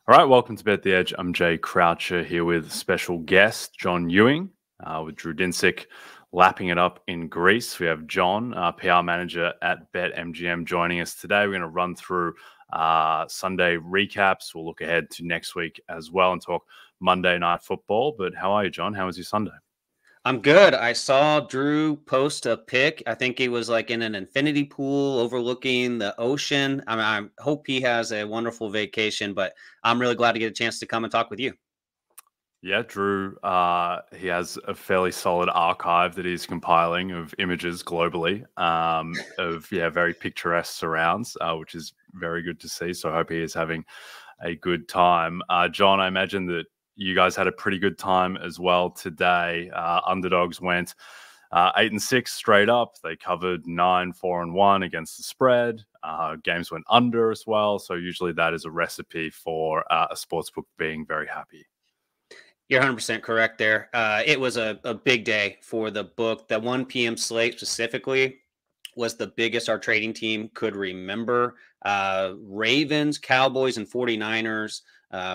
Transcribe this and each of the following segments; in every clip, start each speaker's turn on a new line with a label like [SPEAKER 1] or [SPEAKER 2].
[SPEAKER 1] All right, welcome to Bet the Edge. I'm Jay Croucher here with special guest John Ewing with Drew Dinsick lapping it up in Greece. We have John, PR manager at BetMGM, joining us today. We're going to run through Sunday recaps. We'll look ahead to next week as well and talk Monday Night Football. But how are you, John? How was your Sunday?
[SPEAKER 2] I'm good. I saw Drew post a pic. I think he was like in an infinity pool overlooking the ocean. I hope he has a wonderful vacation, but I'm really glad to get a chance to come and talk with you.
[SPEAKER 1] Yeah, Drew, he has a fairly solid archive that he's compiling of images globally of, very picturesque surrounds, which is very good to see. So I hope he is having a good time. John, I imagine that you guys had a pretty good time as well today. Underdogs went 8-6 straight up. They covered 9-4-1 against the spread. Games went under as well. So usually that is a recipe for a sportsbook being very happy.
[SPEAKER 2] You're 100% correct there. It was a big day for the book. The 1 p.m. slate specifically was the biggest our trading team could remember. Ravens, Cowboys, and 49ers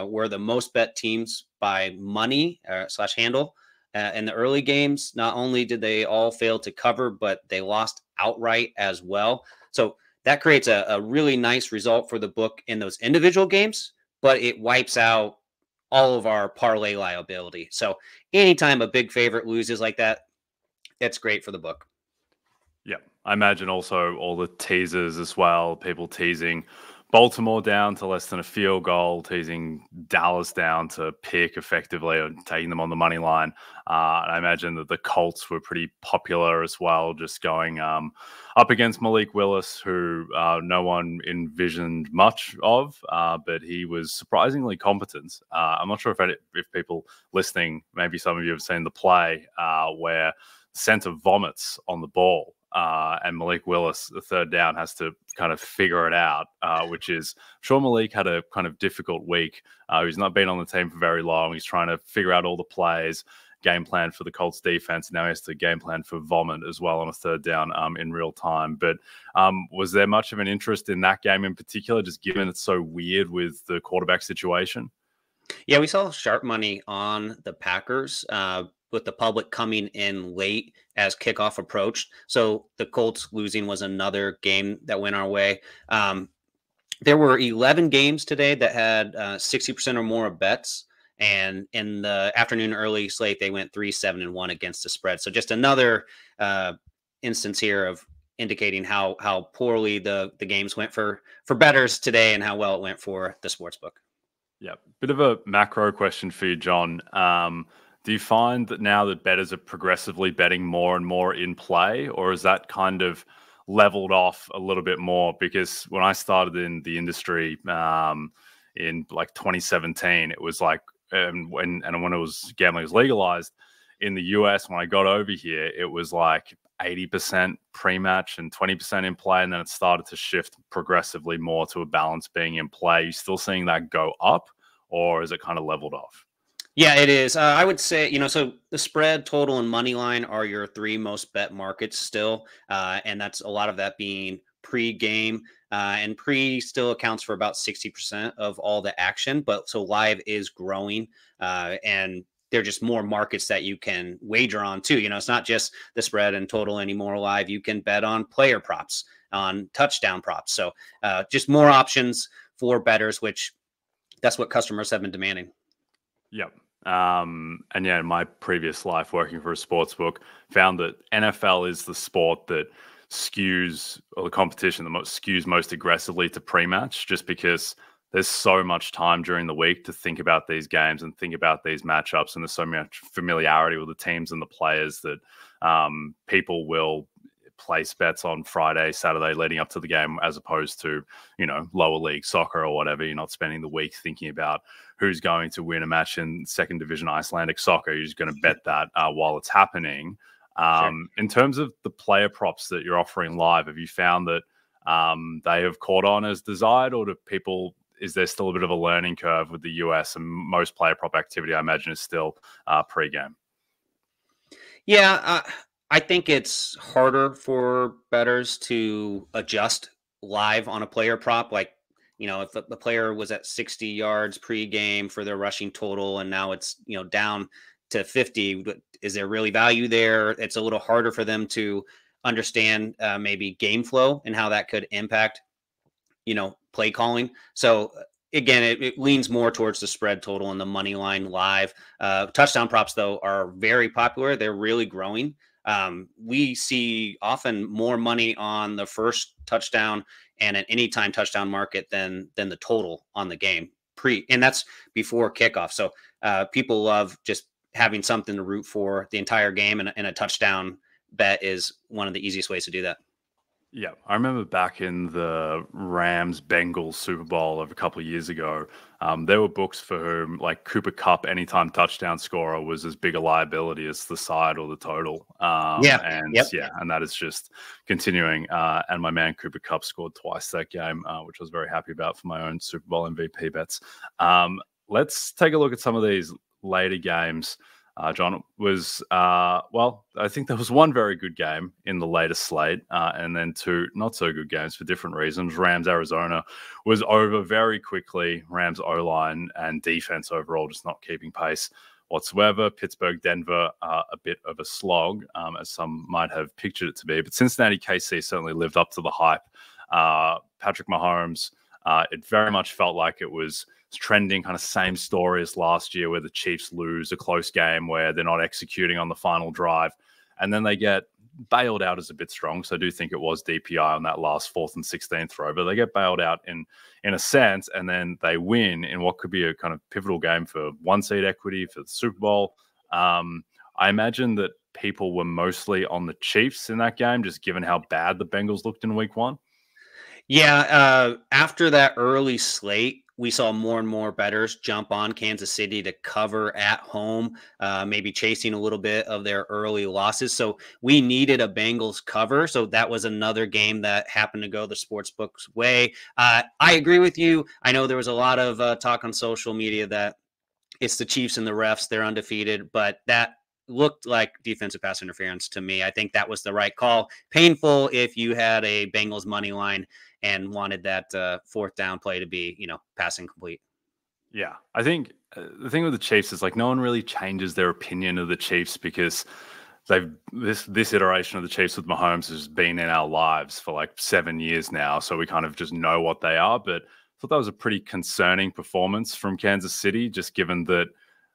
[SPEAKER 2] were the most bet teams by money / handle. In the early games, not only did they all fail to cover, but they lost outright as well. So that creates a really nice result for the book in those individual games, but it wipes out all of our parlay liability. So anytime a big favorite loses like that, that's great for the book.
[SPEAKER 1] Yeah, I imagine also all the teasers as well, people teasing Baltimore down to less than a field goal, teasing Dallas down to pick effectively or taking them on the money line. And I imagine that the Colts were pretty popular as well, just going up against Malik Willis, who no one envisioned much of, but he was surprisingly competent. I'm not sure if people listening, maybe some of you have seen the play where the center vomits on the ball. And Malik Willis, the third down, has to kind of figure it out, which is, I'm sure Malik had a kind of difficult week. He's not been on the team for very long. He's trying to figure out all the plays, game plan for the Colts defense. Now he has to game plan for vomit as well on a third down in real time. But was there much of an interest in that game in particular, just given it's so weird with the quarterback situation?
[SPEAKER 2] Yeah, we saw sharp money on the Packers with the public coming in late as kickoff approached. So the Colts losing was another game that went our way. There were 11 games today that had 60% or more of bets. And in the afternoon early slate, they went 3-7-1 against the spread. So just another instance here of indicating how poorly the games went for bettors today and how well it went for the sportsbook.
[SPEAKER 1] Yeah, bit of a macro question for you, John. Do you find that now that bettors are progressively betting more and more in play, or is that kind of leveled off a little bit more? Because when I started in the industry in like 2017, it was like when it was gambling was legalized in the US. When I got over here, it was like 80% pre-match and 20% in play, and then it started to shift progressively more to a balance being in play. You still seeing that go up, or is it kind of leveled off?
[SPEAKER 2] Yeah, it is. I would say, so the spread, total, and money line are your three most bet markets still, and that's a lot of that being pre-game, and pre still accounts for about 60% of all the action. But so live is growing, and there are just more markets that you can wager on too. It's not just the spread and total anymore live. You can bet on player props, on touchdown props. So just more options for bettors, which that's what customers have been demanding.
[SPEAKER 1] Yep. And yeah, in my previous life working for a sports book, found that NFL is the sport that skews, or the competition that skews most aggressively to pre-match, just because there's so much time during the week to think about these games and think about these matchups, and there's so much familiarity with the teams and the players that people will place bets on Friday, Saturday leading up to the game, as opposed to, lower league soccer or whatever. You're not spending the week thinking about who's going to win a match in second division Icelandic soccer. You're just going to bet that while it's happening.
[SPEAKER 2] Sure.
[SPEAKER 1] In terms of the player props that you're offering live, have you found that they have caught on as desired, or is there still a bit of a learning curve with the US, and most player prop activity, I imagine, is still pre-game?
[SPEAKER 2] Yeah, I think it's harder for bettors to adjust live on a player prop. Like If the player was at 60 yards pregame for their rushing total and now it's, down to 50, is there really value there? It's a little harder for them to understand maybe game flow and how that could impact, play calling. So again, it leans more towards the spread total and the money line live. Touchdown props, though, are very popular. They're really growing. We see often more money on the first touchdown and an anytime touchdown market than the total on the game and that's before kickoff. So people love just having something to root for the entire game, and a touchdown bet is one of the easiest ways to do that.
[SPEAKER 1] Yeah, I remember back in the Rams-Bengals Super Bowl of a couple of years ago, there were books for whom, like, Cooper Kupp anytime touchdown scorer was as big a liability as the side or the total. And that is just continuing. And my man Cooper Kupp scored twice that game, which I was very happy about for my own Super Bowl MVP bets. Let's take a look at some of these later games. John, was, I think there was one very good game in the latest slate and then two not so good games for different reasons. Rams-Arizona was over very quickly. Rams O-line and defense overall just not keeping pace whatsoever. Pittsburgh-Denver, a bit of a slog, as some might have pictured it to be. But Cincinnati-KC certainly lived up to the hype. Patrick Mahomes, it very much felt like it was trending kind of same story as last year, where the Chiefs lose a close game where they're not executing on the final drive, and then they get bailed out as a bit strong. So I do think it was DPI on that last 4th and 16th throw, but they get bailed out in a sense, and then they win in what could be a kind of pivotal game for 1 seed equity for the Super Bowl. I imagine that people were mostly on the Chiefs in that game, just given how bad the Bengals looked in week 1.
[SPEAKER 2] Yeah, after that early slate, we saw more and more bettors jump on Kansas City to cover at home, maybe chasing a little bit of their early losses. So we needed a Bengals cover. So that was another game that happened to go the sportsbook's way. I agree with you. I know there was a lot of talk on social media that it's the Chiefs and the refs, they're undefeated, but that looked like defensive pass interference to me. I think that was the right call. Painful if you had a Bengals money line and wanted that 4th down play to be, pass incomplete.
[SPEAKER 1] Yeah, I think the thing with the Chiefs is, like, no one really changes their opinion of the Chiefs because this iteration of the Chiefs with Mahomes has been in our lives for like 7 years now. So we kind of just know what they are. But I thought that was a pretty concerning performance from Kansas City, just given that,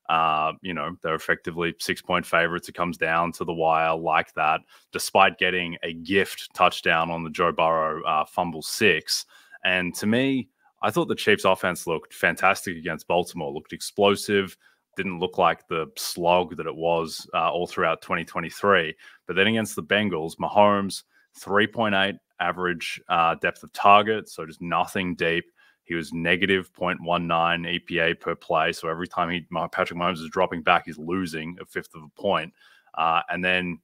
[SPEAKER 1] they're effectively 6-point favorites. It comes down to the wire like that, despite getting a gift touchdown on the Joe Burrow fumble 6. And to me, I thought the Chiefs offense looked fantastic against Baltimore, looked explosive, didn't look like the slog that it was all throughout 2023. But then against the Bengals, Mahomes, 3.8 average depth of target, so just nothing deep. He was negative 0.19 EPA per play. So every time Patrick Mahomes is dropping back, he's losing a 1/5 of a point. And then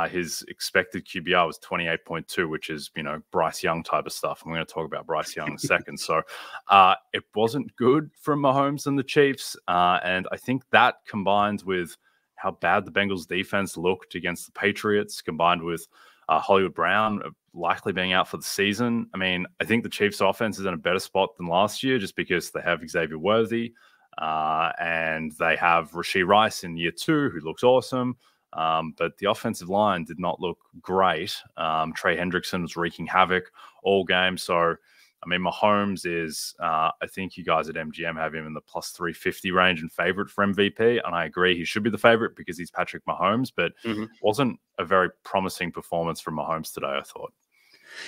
[SPEAKER 1] his expected QBR was 28.2, which is, Bryce Young type of stuff. I'm going to talk about Bryce Young in a second. So it wasn't good from Mahomes and the Chiefs. And I think that combined with how bad the Bengals defense looked against the Patriots, combined with Hollywood Brown likely being out for the season. I mean, I think the Chiefs offense is in a better spot than last year just because they have Xavier Worthy and they have Rashee Rice in year 2, who looks awesome. But the offensive line did not look great. Trey Hendrickson was wreaking havoc all game. So, I mean, Mahomes is, I think you guys at MGM have him in the plus 350 range and favorite for MVP. And I agree, he should be the favorite because he's Patrick Mahomes, but wasn't a very promising performance from Mahomes today, I thought.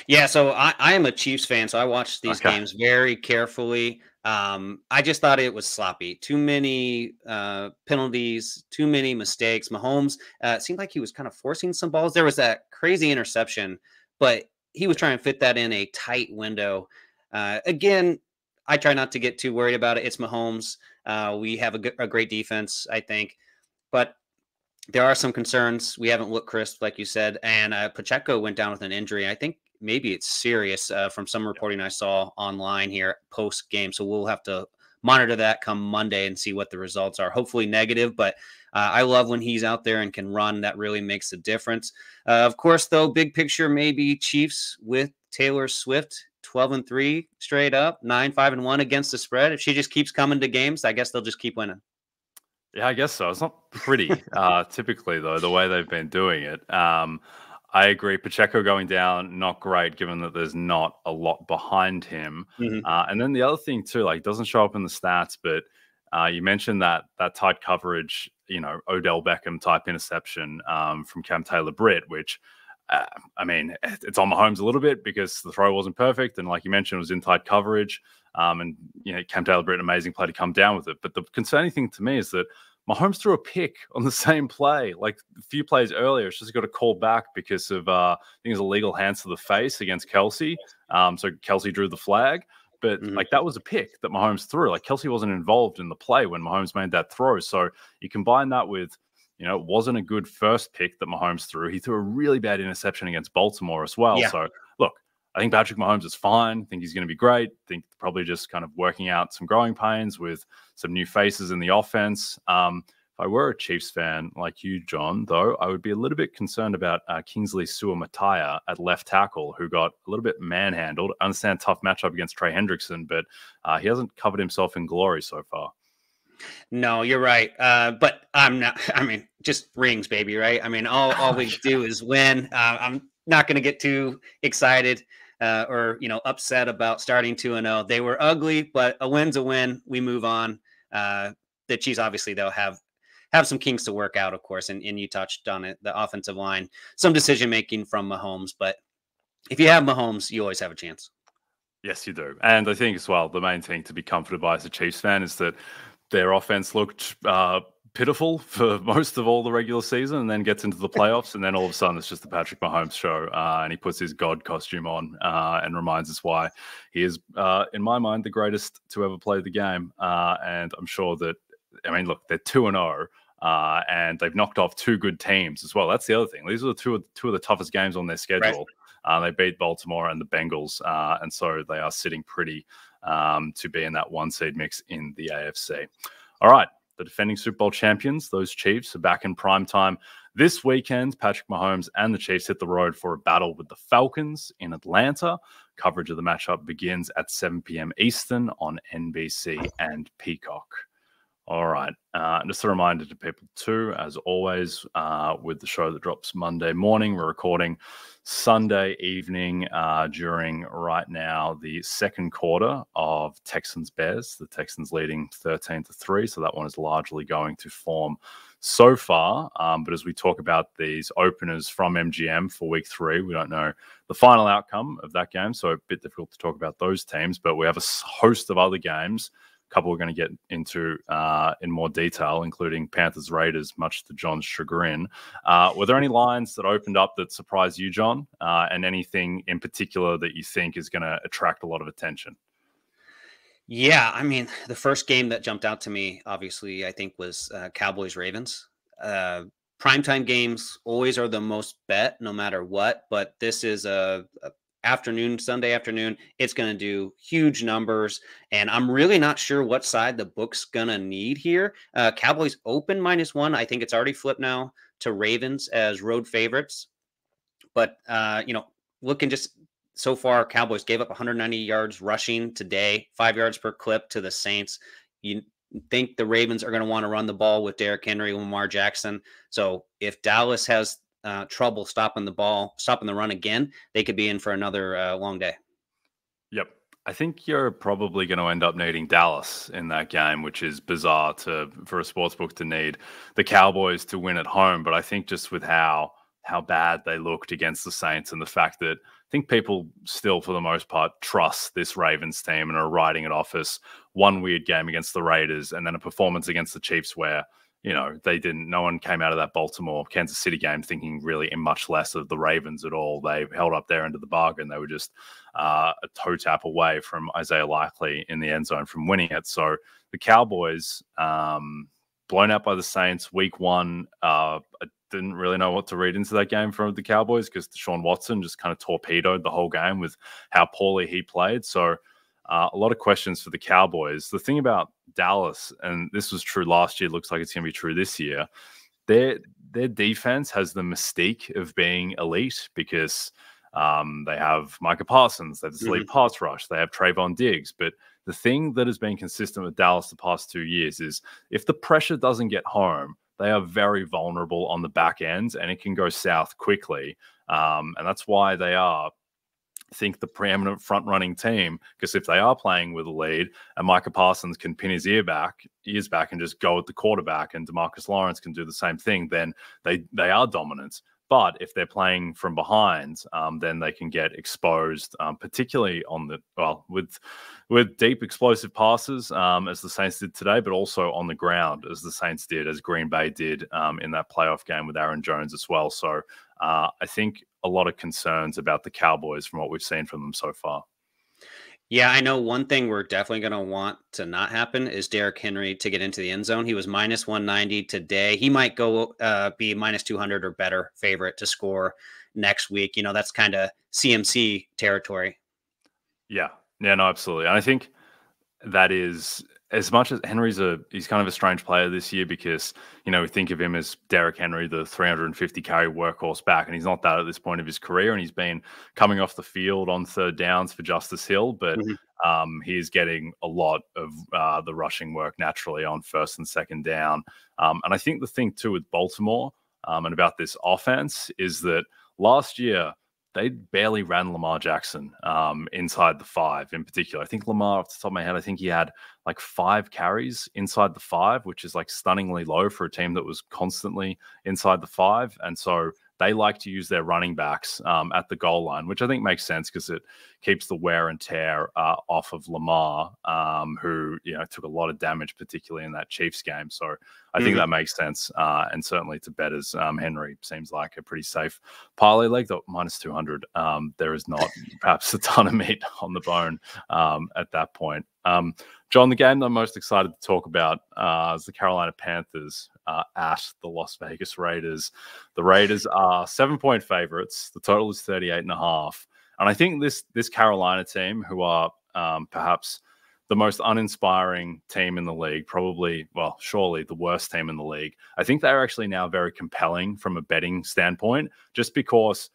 [SPEAKER 2] Yeah, so I am a Chiefs fan, so I watched these games very carefully. I just thought it was sloppy. Too many penalties, too many mistakes. Mahomes seemed like he was kind of forcing some balls. There was that crazy interception, but he was trying to fit that in a tight window. Again, I try not to get too worried about it. It's Mahomes. We have a great defense, I think. But there are some concerns. We haven't looked crisp, like you said. And Pacheco went down with an injury. I think maybe it's serious from some reporting I saw online here post-game. So we'll have to monitor that come Monday and see what the results are. Hopefully negative, but I love when he's out there and can run. That really makes a difference. Of course, though, big picture, maybe Chiefs with Taylor Swift 12-3 straight up, 9-5-1 against the spread. If she just keeps coming to games, I guess they'll just keep winning.
[SPEAKER 1] Yeah, I guess so. It's not pretty, typically, though, the way they've been doing it. I agree. Pacheco going down, not great, given that there's not a lot behind him.
[SPEAKER 2] Mhm.
[SPEAKER 1] And then the other thing, too, like, doesn't show up in the stats, but you mentioned that tight coverage, Odell Beckham type interception from Cam Taylor-Britt, which, I mean, it's on Mahomes a little bit because the throw wasn't perfect. And like you mentioned, it was in tight coverage. And, Cam Taylor-Britt, amazing play to come down with it. But the concerning thing to me is that Mahomes threw a pick on the same play, like a few plays earlier. It's just got a call back because of, I think it was illegal hands to the face against Kelsey. So Kelsey drew the flag. But like that was a pick that Mahomes threw. Like Kelsey wasn't involved in the play when Mahomes made that throw. So you combine that with, it wasn't a good first pick that Mahomes threw. He threw a really bad interception against Baltimore as well.
[SPEAKER 2] Yeah.
[SPEAKER 1] So look, I think Patrick Mahomes is fine. I think he's going to be great. I think probably just kind of working out some growing pains with some new faces in the offense. If I were a Chiefs fan like you, John, though, I would be a little bit concerned about Kingsley Suamataia at left tackle, who got a little bit manhandled. I understand tough matchup against Trey Hendrickson, but he hasn't covered himself in glory so far.
[SPEAKER 2] No, you're right. But I'm not. I mean, just rings, baby, right? I mean, all we do is win. I'm not going to get too excited or upset about starting 2-0. They were ugly, but a win's a win. We move on. The Chiefs, obviously, they'll have some kinks to work out, of course, and you touched on it. The offensive line, some decision making from Mahomes, but if you have Mahomes, you always have a chance.
[SPEAKER 1] Yes, you do. And I think as well, the main thing to be comforted by as a Chiefs fan is that their offense looked pitiful for most of all the regular season and then gets into the playoffs. And then all of a sudden, it's just the Patrick Mahomes show. And he puts his God costume on and reminds us why he is, in my mind, the greatest to ever play the game. And I'm sure that, look, they're 2-0. And they've knocked off two good teams as well. That's the other thing. These are the two of the toughest games on their schedule. Right. They beat Baltimore and the Bengals. And so they are sitting pretty to be in that one seed mix in the AFC. All right. The defending Super Bowl champions, those Chiefs, are back in prime time this weekend. Patrick Mahomes and the Chiefs hit the road for a battle with the Falcons in Atlanta. Coverage of the matchup begins at 7 p.m. Eastern on NBC and Peacock. All right. Just a reminder to people too, as always, with the show that drops Monday morning, we're recording Sunday evening during right now the second quarter of Texans-Bears. The Texans leading 13-3, so that one is largely going to form so far. But as we talk about these openers from MGM for week 3, we don't know the final outcome of that game, so a bit difficult to talk about those teams. But we have a host of other games. Couple we're going to get into in more detail, including Panthers-Raiders, much to John's chagrin. Were there any lines that opened up that surprised you, John, and anything in particular that you think is going to attract a lot of attention?
[SPEAKER 2] Yeah, the first game that jumped out to me, obviously, I think was Cowboys-Ravens. Primetime games always are the most bet, no matter what, but this is a Sunday afternoon. It's going to do huge numbers, and I'm really not sure what side the book's going to need here. Cowboys open -1. I think it's already flipped now to Ravens as road favorites. But, looking just so far, Cowboys gave up 190 yards rushing today, 5 yards per clip to the Saints. You think the Ravens are going to want to run the ball with Derrick Henry, Lamar Jackson. So if Dallas has trouble stopping the run again, they could be in for another long day.
[SPEAKER 1] Yep. I think you're probably going to end up needing Dallas in that game, which is bizarre for a sportsbook to need the Cowboys to win at home. But I think just with how bad they looked against the Saints and the fact that I think people still, for the most part, trust this Ravens team and are writing it off as one weird game against the Raiders and then a performance against the Chiefs where no one came out of that Baltimore Kansas City game thinking really much less of the Ravens at all. They held up their end of the bargain. They were just a toe tap away from Isaiah Likely in the end zone from winning it. So the Cowboys, blown out by the Saints week 1. I didn't really know what to read into that game from the Cowboys because Deshaun Watson just kind of torpedoed the whole game with how poorly he played. So a lot of questions for the Cowboys. The thing about Dallas, and this was true last year, looks like it's going to be true this year, their defense has the mystique of being elite because They have Micah Parsons. They have this elite
[SPEAKER 2] Mm-hmm.
[SPEAKER 1] pass rush. They have Trayvon Diggs. But the thing that has been consistent with Dallas the past 2 years is if the pressure doesn't get home, they are very vulnerable on the back end, and it can go south quickly. And that's why they are, I think, the preeminent front-running team, because if they are playing with a lead and Micah Parsons can pin his ears back and just go at the quarterback, and DeMarcus Lawrence can do the same thing, then they are dominant. But if they're playing from behind, then they can get exposed, particularly with deep explosive passes, as the Saints did today, but also on the ground, as the Saints did, as Green Bay did in that playoff game with Aaron Jones as well. So I think a lot of concerns about the Cowboys from what we've seen from them so far.
[SPEAKER 2] Yeah, I know one thing we're definitely going to want to not happen is Derrick Henry to get into the end zone. He was minus 190 today. He might go be minus 200 or better favorite to score next week. That's kind of CMC territory.
[SPEAKER 1] Yeah, no, absolutely. And I think that is, as much as he's kind of a strange player this year, because, we think of him as Derrick Henry, the 350 carry workhorse back, and he's not that at this point of his career. And he's been coming off the field on third downs for Justice Hill, but he's getting a lot of the rushing work naturally on first and second down. And I think the thing too with Baltimore and about this offense is that last year, they barely ran Lamar Jackson inside the 5 in particular. I think Lamar, off the top of my head, I think he had like 5 carries inside the 5, which is like stunningly low for a team that was constantly inside the 5. And so they like to use their running backs at the goal line, which I think makes sense because it keeps the wear and tear off of Lamar, who took a lot of damage, particularly in that Chiefs game. So I think that makes sense. And certainly to bettors, Henry seems like a pretty safe parlay leg, though minus 200. There is not perhaps a ton of meat on the bone at that point. John, the game that I'm most excited to talk about is the Carolina Panthers at the Las Vegas Raiders. The Raiders are 7-point favorites. The total is 38.5. And I think this Carolina team, who are perhaps the most uninspiring team in the league, surely the worst team in the league, I think they're actually now very compelling from a betting standpoint, just because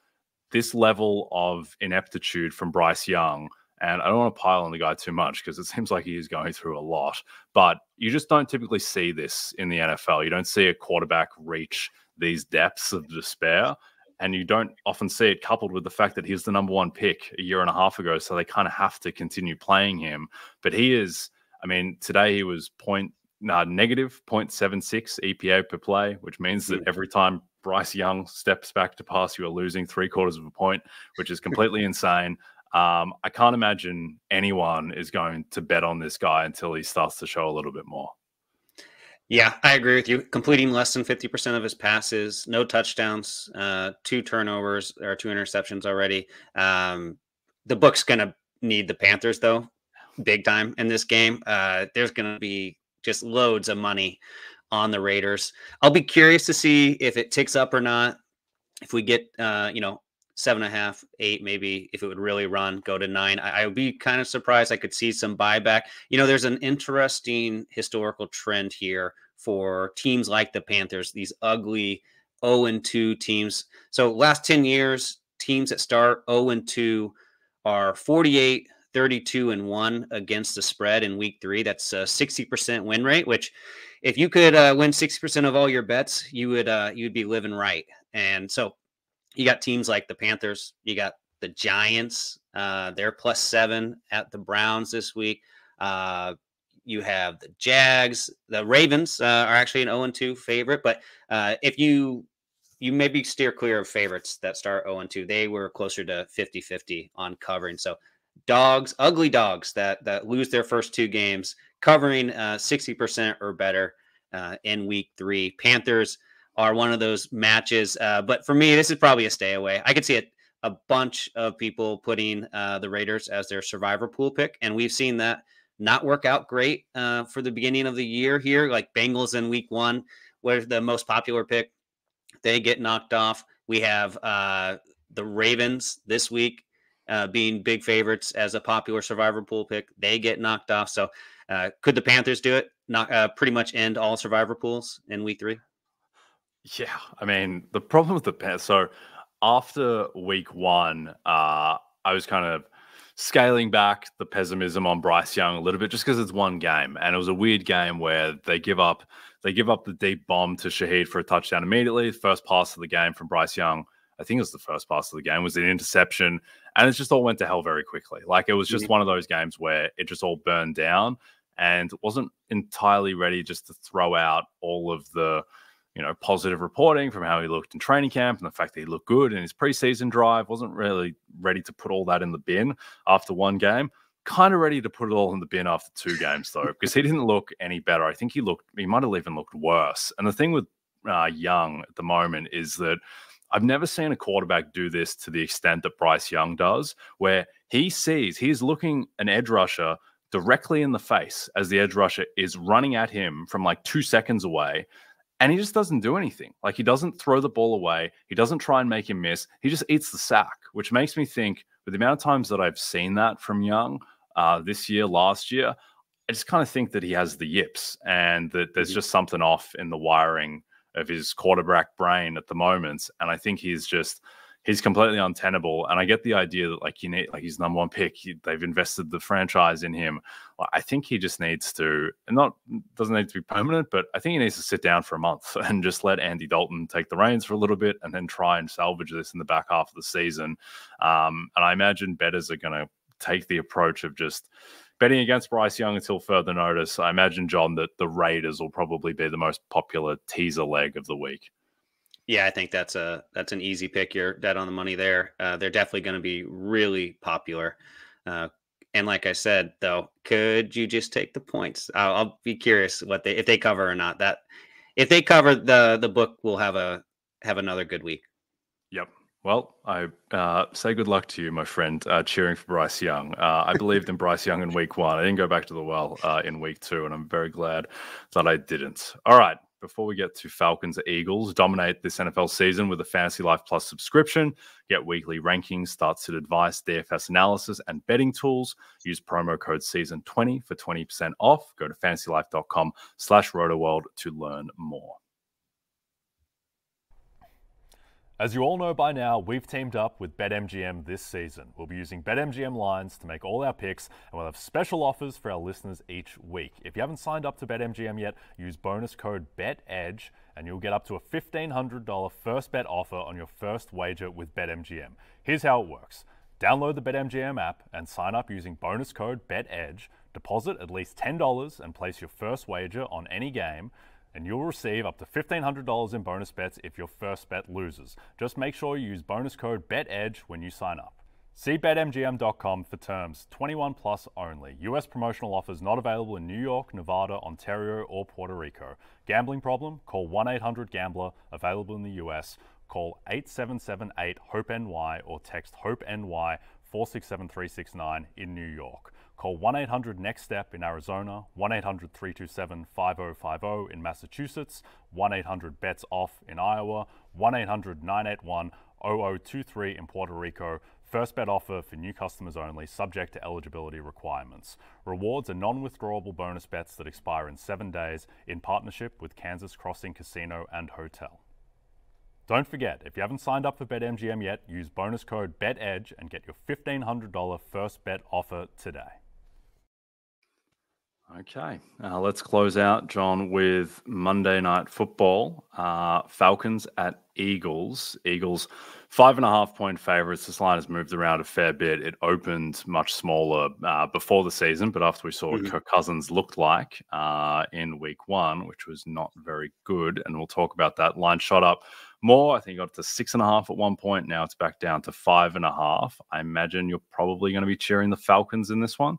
[SPEAKER 1] this level of ineptitude from Bryce Young, and I don't want to pile on the guy too much because it seems like he is going through a lot, but you just don't typically see this in the NFL. You don't see a quarterback reach these depths of despair, and you don't often see it coupled with the fact that he was the number 1 pick a year and a half ago, so they kind of have to continue playing him. But he is, today he was negative 0.76 EPA per play, which means that every time Bryce Young steps back to pass, you are losing 3/4 of a point, which is completely insane. I can't imagine anyone is going to bet on this guy until he starts to show a little bit more.
[SPEAKER 2] Yeah, I agree with you. Completing less than 50% of his passes, no touchdowns, 2 turnovers or 2 interceptions already. The book's going to need the Panthers, though, big time in this game. There's going to be just loads of money on the Raiders. I'll be curious to see if it ticks up or not. If we get, 7.5, 8, maybe if it would really run, go to 9. I would be kind of surprised. I could see some buyback. There's an interesting historical trend here for teams like the Panthers, these ugly 0-2 teams. So last 10 years, teams that start 0-2 are 48, 32-1 against the spread in week 3. That's a 60% win rate, which if you could win 60% of all your bets, you'd be living right. And so you got teams like the Panthers. You got the Giants. They're +7 at the Browns this week. You have the Jags. The Ravens are actually an 0-2 favorite. But if you maybe steer clear of favorites that start 0-2, they were closer to 50-50 on covering. So ugly dogs that lose their first 2 games, covering 60% or better in week 3. Panthers are one of those matches. But for me, this is probably a stay away. I could see a bunch of people putting the Raiders as their survivor pool pick. And we've seen that not work out great for the beginning of the year here. Like Bengals in week 1 was the most popular pick. They get knocked off. We have the Ravens this week being big favorites as a popular survivor pool pick. They get knocked off. So could the Panthers do it? Pretty much end all survivor pools in week 3?
[SPEAKER 1] Yeah, the problem with the Panthers, so after week one, I was kind of scaling back the pessimism on Bryce Young a little bit just because it's one game. And it was a weird game where they give up the deep bomb to Shaheed for a touchdown immediately. First pass of the game from Bryce Young, I think it was the first pass of the game, was an interception. And it just all went to hell very quickly. Like, it was just one of those games where it just all burned down and wasn't entirely ready just to throw out all of the, positive reporting from how he looked in training camp and the fact that he looked good in his preseason drive. Wasn't really ready to put all that in the bin after one game. Kind of ready to put it all in the bin after two games, though, because he didn't look any better. I think he might have even looked worse. And the thing with Young at the moment is that I've never seen a quarterback do this to the extent that Bryce Young does, where he's looking an edge rusher directly in the face as the edge rusher is running at him from like 2 seconds away. And he just doesn't do anything. Like, he doesn't throw the ball away. He doesn't try and make him miss. He just eats the sack, which makes me think, with the amount of times that I've seen that from Young this year, last year, I just kind of think that he has the yips and that there's just something off in the wiring of his quarterback brain at the moment. And I think he's completely untenable. And I get the idea that he's number one pick. They've invested the franchise in him. I think he just needs to, doesn't need to be permanent, but I think he needs to sit down for a month and just let Andy Dalton take the reins for a little bit and then try and salvage this in the back half of the season. And I imagine bettors are going to take the approach of just betting against Bryce Young until further notice. I imagine, John, that the Raiders will probably be the most popular teaser leg of the week.
[SPEAKER 2] Yeah, I think that's an easy pick. You're dead on the money there. They're definitely going to be really popular. And like I said, though, could you just take the points? I'll be curious if they cover or not. That if they cover, the book will have another good week.
[SPEAKER 1] Yep. Well, I say good luck to you, my friend, cheering for Bryce Young. I believed in Bryce Young in week one. I didn't go back to the well in week two, and I'm very glad that I didn't. All right. Before we get to Falcons Eagles, dominate this NFL season with a Fantasy Life Plus subscription. Get weekly rankings, start-sit advice, DFS analysis, and betting tools. Use promo code SEASON20 for 20% off. Go to fantasylife.com/rotoworld to learn more.
[SPEAKER 3] As you all know by now, we've teamed up with BetMGM this season. We'll be using BetMGM lines to make all our picks, and we'll have special offers for our listeners each week. If you haven't signed up to BetMGM yet, use bonus code BETEDGE, and you'll get up to a $1,500 first bet offer on your first wager with BetMGM. Here's how it works. Download the BetMGM app and sign up using bonus code BETEDGE. Deposit at least $10 and place your first wager on any game, and you'll receive up to $1,500 in bonus bets if your first bet loses. Just make sure you use bonus code BETEDGE when you sign up. See BetMGM.com for terms. 21 plus only. U.S. promotional offers not available in New York, Nevada, Ontario, or Puerto Rico. Gambling problem? Call 1-800-GAMBLER. Available in the U.S. Call 877-8-HOPE-NY or text HOPE-NY 467369 in New York. Call 1-800-NEXT-STEP in Arizona, 1-800-327-5050 in Massachusetts, 1-800-BETS-OFF in Iowa, 1-800-981-0023 in Puerto Rico. First bet offer for new customers only, subject to eligibility requirements. Rewards are non-withdrawable bonus bets that expire in 7 days in partnership with Kansas Crossing Casino and Hotel. Don't forget, if you haven't signed up for BetMGM yet, use bonus code BETEDGE and get your $1,500 first bet offer today.
[SPEAKER 1] Okay, let's close out, John, with Monday Night Football. Falcons at Eagles. Eagles 5.5-point favorites. This line has moved around a fair bit. It opened much smaller before the season, but after we saw what Kirk Cousins looked like in week one, which was not very good, and we'll talk about that. Line shot up more. I think it got to 6.5 at one point. Now it's back down to 5.5. I imagine you're probably going to be cheering the Falcons in this one.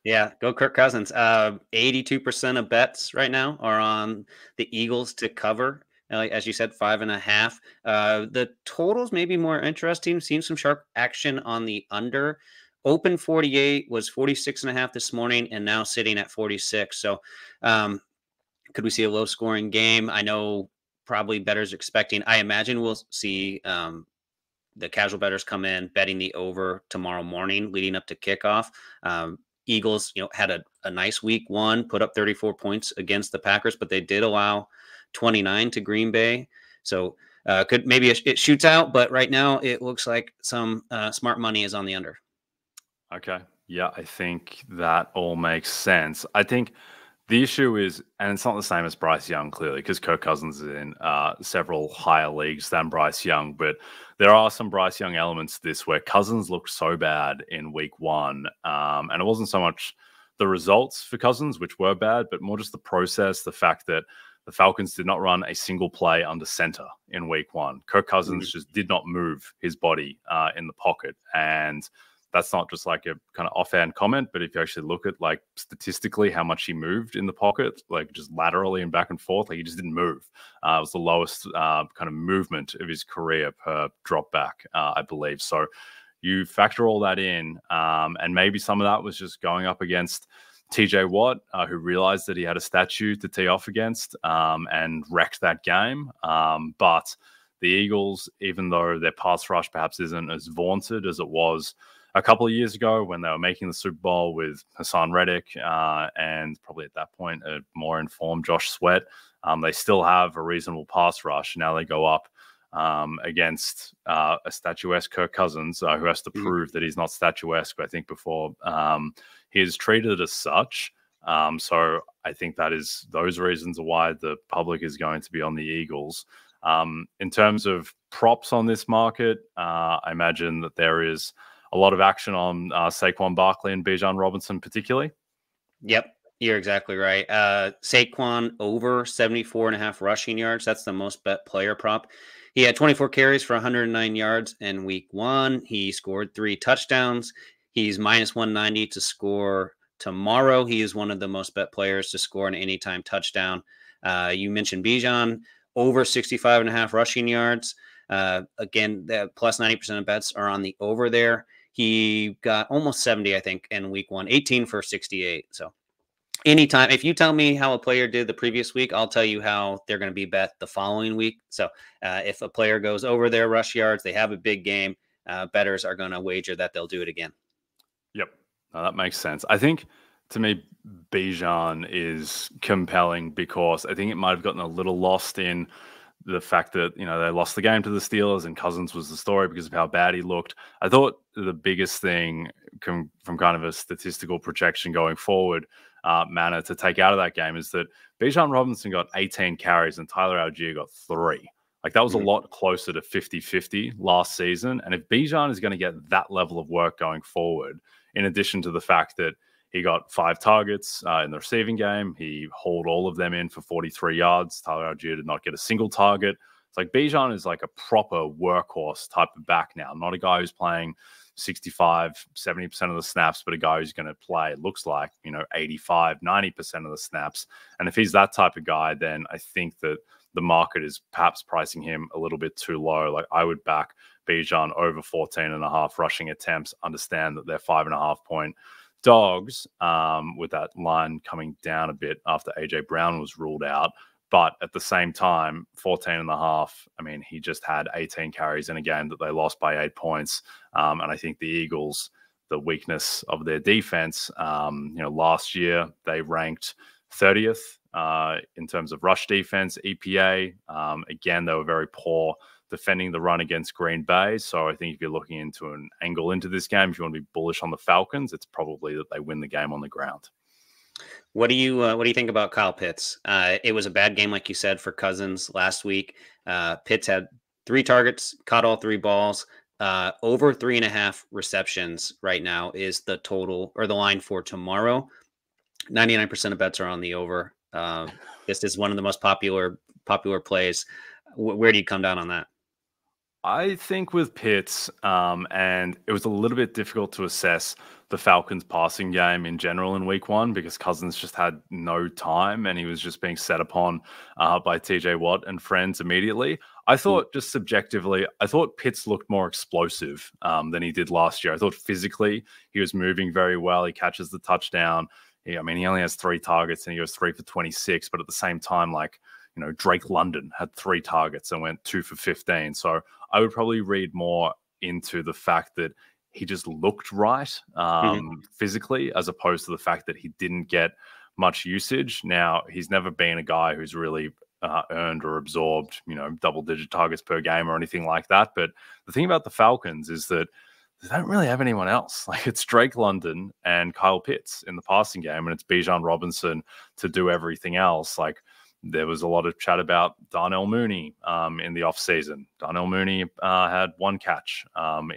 [SPEAKER 2] Yeah, go Kirk Cousins. 82% of bets right now are on the Eagles to cover. As you said, 5.5. The totals may be more interesting. Seen some sharp action on the under. Open 48 was 46.5 this morning, and now sitting at 46. So, could we see a low-scoring game? I know probably bettors expecting. I imagine we'll see the casual bettors come in betting the over tomorrow morning, leading up to kickoff. Eagles, had a nice week one, put up 34 points against the Packers, but they did allow 29 to Green Bay. So Could maybe it shoots out, but right now it looks like some smart money is on the under.
[SPEAKER 1] Okay. Yeah, I think that all makes sense. I think the issue is, and it's not the same as Bryce Young, clearly, because Kirk Cousins is in several higher leagues than Bryce Young, but there are some Bryce Young elements to this where Cousins looked so bad in week 1, and it wasn't so much the results for Cousins, which were bad, but more just the process, the fact that the Falcons did not run a single play under center in week 1. Kirk Cousins just did not move his body in the pocket, and that's not just like a kind of offhand comment, but if you actually look at like statistically how much he moved in the pocket, like just laterally and back and forth, like he just didn't move. It was the lowest kind of movement of his career per drop back, I believe. So you factor all that in, and maybe some of that was just going up against TJ Watt, who realized that he had a statue to tee off against and wrecked that game. But the Eagles, even though their pass rush perhaps isn't as vaunted as it was a couple of years ago when they were making the Super Bowl with Hassan Reddick and probably at that point a more informed Josh Sweat, they still have a reasonable pass rush. Now they go up against a statuesque Kirk Cousins, who has to prove that he's not statuesque, I think, before he is treated as such. So I think that is those reasons why the public is going to be on the Eagles. In terms of props on this market, I imagine that there is a lot of action on Saquon Barkley and Bijan Robinson particularly.
[SPEAKER 2] Yep, you're exactly right. Saquon over 74.5 rushing yards. That's the most bet player prop. He had 24 carries for 109 yards in week 1. He scored 3 touchdowns. He's minus 190 to score tomorrow. He is one of the most bet players to score an anytime touchdown. You mentioned Bijan, over 65.5 rushing yards. Again, the plus 90% of bets are on the over there. He got almost 70, I think, in week 1, 18 for 68. So anytime, if you tell me how a player did the previous week, I'll tell you how they're going to be bet the following week. So if a player goes over their rush yards, they have a big game, bettors are going to wager that they'll do it again.
[SPEAKER 1] Yep. No, that makes sense. I think, to me, Bijan is compelling because I think it might have gotten a little lost in the fact that, you know, they lost the game to the Steelers and Cousins was the story because of how bad he looked. I thought the biggest thing from kind of a statistical projection going forward manner to take out of that game is that Bijan Robinson got 18 carries and Tyler Algier got 3. Like that was a lot closer to 50-50 last season. And if Bijan is going to get that level of work going forward, in addition to the fact that he got 5 targets in the receiving game, he hauled all of them in for 43 yards. Tyler Algier did not get a single target. It's like Bijan is like a proper workhorse type of back now, not a guy who's playing 65, 70% of the snaps, but a guy who's going to play, it looks like, 85, 90% of the snaps. And if he's that type of guy, then I think that the market is perhaps pricing him a little bit too low. Like I would back Bijan over 14.5 rushing attempts, understand that they're 5.5 point dogs, with that line coming down a bit after AJ Brown was ruled out. But at the same time, 14.5, I mean, he just had 18 carries in a game that they lost by 8 points. And I think the Eagles, the weakness of their defense, last year they ranked 30th in terms of rush defense, EPA. Again, they were very poor defending the run against Green Bay. So I think if you're looking into an angle into this game, if you want to be bullish on the Falcons, it's probably that they win the game on the ground.
[SPEAKER 2] What do you think about Kyle Pitts? It was a bad game, like you said, for Cousins last week. Pitts had 3 targets, caught all 3 balls. Over 3.5 receptions right now is the total or the line for tomorrow. 99% of bets are on the over. This is one of the most popular plays. Where do you come down on that?
[SPEAKER 1] I think with Pitts, and it was a little bit difficult to assess the Falcons passing game in general in week 1 because Cousins just had no time and he was just being set upon by TJ Watt and friends immediately. I thought just subjectively, I thought Pitts looked more explosive than he did last year. I thought physically he was moving very well. He catches the touchdown. He only has 3 targets and he goes 3 for 26, but at the same time, Drake London had 3 targets and went 2 for 15. So I would probably read more into the fact that he just looked right physically, as opposed to the fact that he didn't get much usage. Now, he's never been a guy who's really earned or absorbed, double-digit targets per game or anything like that. But the thing about the Falcons is that they don't really have anyone else. Like, it's Drake London and Kyle Pitts in the passing game, and it's Bijan Robinson to do everything else. Like, there was a lot of chat about Darnell Mooney in the offseason. Darnell Mooney had 1 catch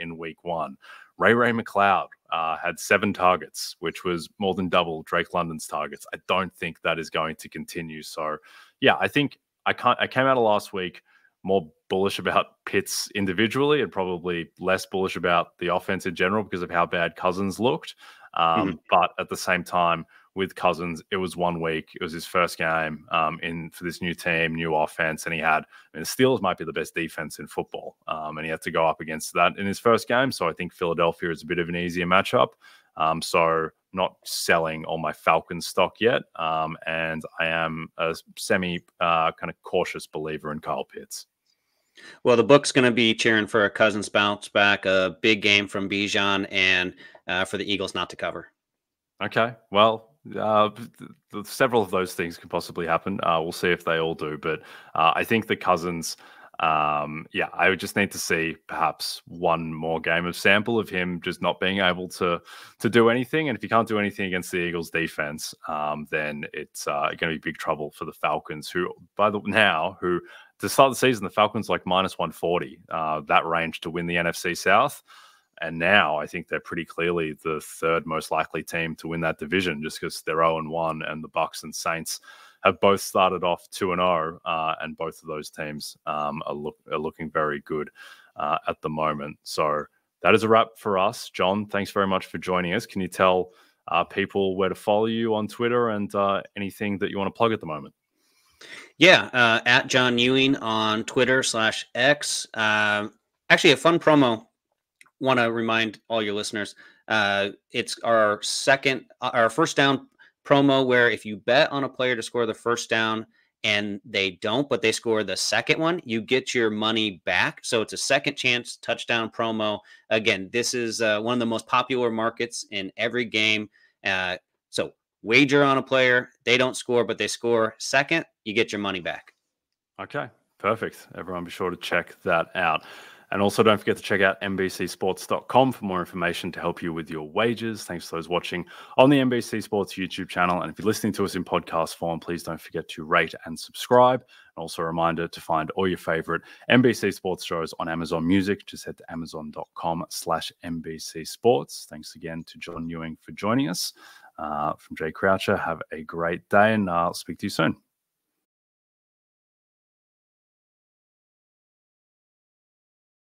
[SPEAKER 1] in week 1. Ray McLeod had 7 targets, which was more than double Drake London's targets. I don't think that is going to continue. So, yeah, I think I came out of last week more bullish about Pitts individually and probably less bullish about the offense in general because of how bad Cousins looked. But at the same time, with Cousins, it was 1 week. It was his first game for this new team, new offense, and the Steelers might be the best defense in football, and he had to go up against that in his first game. So I think Philadelphia is a bit of an easier matchup. So not selling all my Falcons stock yet, and I am a semi kind of cautious believer in Kyle Pitts.
[SPEAKER 2] Well, the book's going to be cheering for a Cousins bounce back, a big game from Bijan, and for the Eagles not to cover. Okay,
[SPEAKER 1] well, several of those things can possibly happen. We'll see if they all do. But I think the Cousins, I would just need to see perhaps one more game of sample of him just not being able to do anything. And if you can't do anything against the Eagles defense, then it's going to be big trouble for the Falcons, who to start the season, the Falcons like minus 140, that range to win the NFC South. And now I think they're pretty clearly the 3rd most likely team to win that division, just because they're 0-1, and the Bucs and Saints have both started off 2-0, and both of those teams are looking very good at the moment. So that is a wrap for us. John, thanks very much for joining us. Can you tell people where to follow you on Twitter and anything that you want to plug at the moment?
[SPEAKER 2] Yeah, at John Ewing on Twitter /X. Actually, a fun promo. Want to remind all your listeners, it's our first down promo, where if you bet on a player to score the first down and they don't, but they score the second one, you get your money back. So it's a second chance touchdown promo. Again, this is one of the most popular markets in every game. So wager on a player, they don't score, but they score second, you get your money back.
[SPEAKER 1] Okay, perfect. Everyone be sure to check that out. And also don't forget to check out NBCsports.com for more information to help you with your wagers. Thanks to those watching on the NBC Sports YouTube channel. And if you're listening to us in podcast form, please don't forget to rate and subscribe. And also a reminder to find all your favorite NBC Sports shows on Amazon Music. Just head to amazon.com/NBC Sports. Thanks again to John Ewing for joining us. From Jay Croucher, have a great day, and I'll speak to you soon.